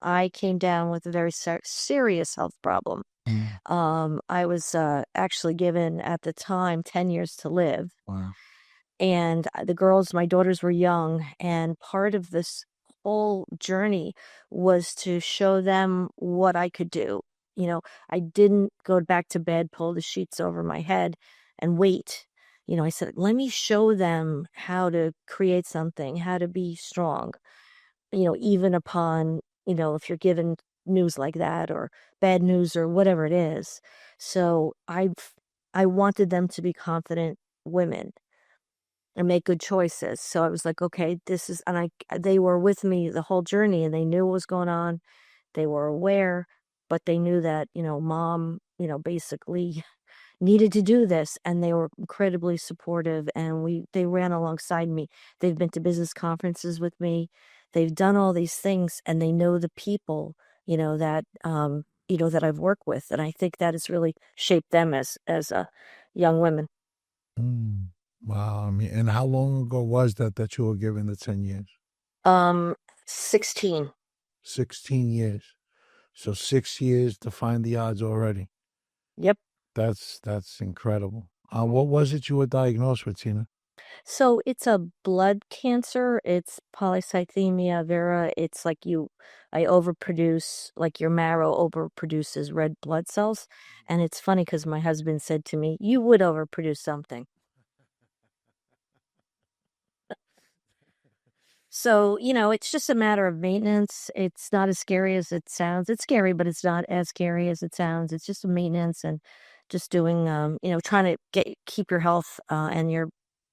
I came down with a very serious health problem. Mm. I was actually given at the time 10 years to live. Wow. And the girls, my daughters were young. And part of this whole journey was to show them what I could do. You know, I didn't go back to bed, pull the sheets over my head and wait. I said, let me show them how to create something, how to be strong, even upon, if you're given news like that or bad news or whatever it is. So I wanted them to be confident women and make good choices. So I was like, okay, this is, and they were with me the whole journey and they knew what was going on. They were aware, but they knew that, mom, basically needed to do this, and they were incredibly supportive, and they ran alongside me. They've been to business conferences with me. They've done all these things, and they know the people, that I've worked with, and I think that has really shaped them as young women. Mm. Wow. I mean, and how long ago was that you were given the 10 years? Um, 16. 16 years. So 6 years to find the odds already. Yep. That's incredible. What was it you were diagnosed with, Tina? So it's a blood cancer. It's polycythemia vera. It's like I overproduce, like your marrow overproduces red blood cells. And it's funny because my husband said to me, you would overproduce something. So, it's just a matter of maintenance. It's not as scary as it sounds. It's scary, but it's not as scary as it sounds. It's just a maintenance and just doing, trying to keep your health and you're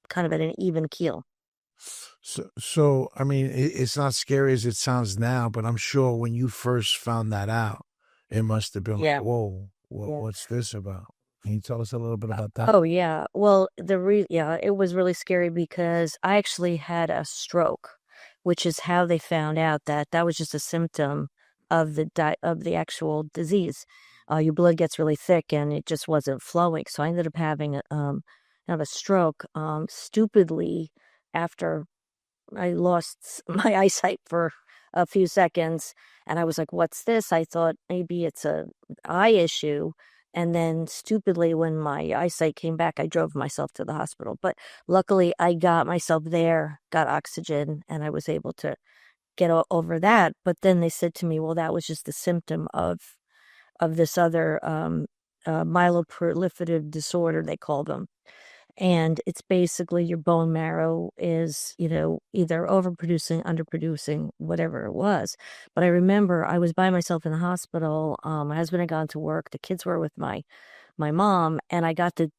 kind of at an even keel. So I mean, it's not scary as it sounds now, but I'm sure when you first found that out, it must have been like, Yeah. whoa, Yeah. what's this about? Can you tell us a little bit about that? Oh, yeah. Well, yeah, it was really scary because I actually had a stroke, which is how they found out that that was just a symptom of of the actual disease. Your blood gets really thick and it just wasn't flowing. So I ended up having kind of a stroke, stupidly after I lost my eyesight for a few seconds, and I was like, "What's this?" I thought maybe it's a eye issue, and then stupidly, when my eyesight came back, I drove myself to the hospital. But luckily, I got myself there, got oxygen, and I was able to get over that. But then they said to me, "Well, that was just a symptom of this other myeloproliferative disorder," they call them, and it's basically your bone marrow is, either overproducing, underproducing, whatever it was. But I remember I was by myself in the hospital. My husband had gone to work. The kids were with my mom, and I got the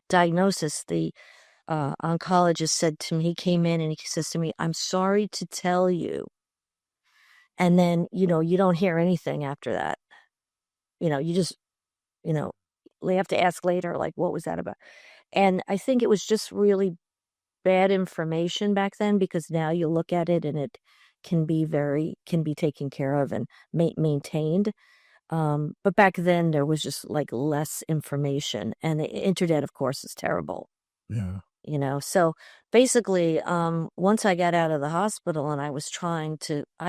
diagnosis. The oncologist said to me, he came in and he says to me, "I'm sorry to tell you." And then, you don't hear anything after that. You just, you know, they have to ask later, like, what was that about? And I think it was just really bad information back then because now you look at it and it can be taken care of and maintained. But back then there was just like less information, and the internet, of course, is terrible. Yeah. So basically, once I got out of the hospital and I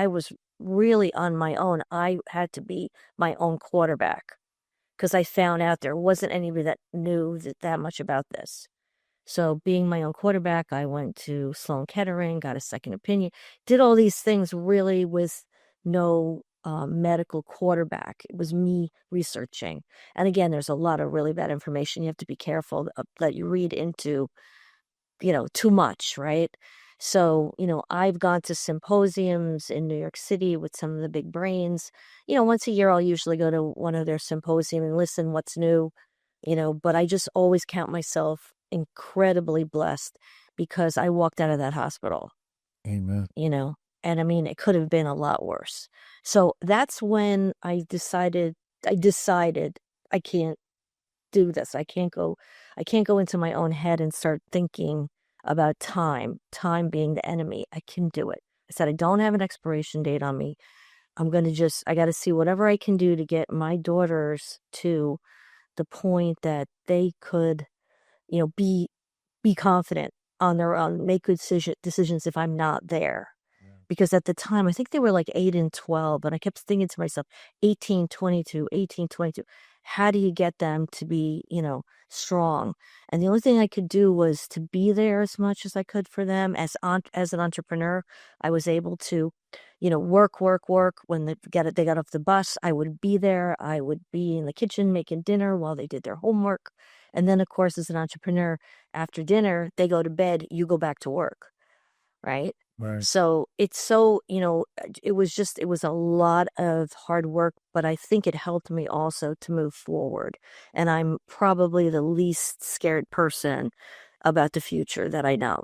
was really on my own. I had to be my own quarterback because I found out there wasn't anybody that knew that much about this. So being my own quarterback, I went to Sloan Kettering, got a second opinion, did all these things really with no medical quarterback. It was me researching. And again, there's a lot of really bad information. You have to be careful that you read into, too much, right? So, I've gone to symposiums in New York City with some of the big brains. Once a year, I'll usually go to one of their symposium and listen what's new, but I just always count myself incredibly blessed because I walked out of that hospital, Amen. you know, and I mean, it could have been a lot worse. So that's when I decided I can't do this. I can't go into my own head and start thinking about time being the enemy. I can do it. I said, I don't have an expiration date on me. I got to see whatever I can do to get my daughters to the point that they could, be confident on their own, make good decisions if I'm not there. because at the time, I think they were like 8 and 12. And I kept thinking to myself, 18, 22, 18, 22. How do you get them to be, strong? And the only thing I could do was to be there as much as I could for them. As an entrepreneur, I was able to, work, work, work. When they got off the bus, I would be there. I would be in the kitchen making dinner while they did their homework. And then, of course, as an entrepreneur, after dinner, they go to bed, you go back to work, right? Right. So it's it was a lot of hard work, but I think it helped me also to move forward. And I'm probably the least scared person about the future that I know.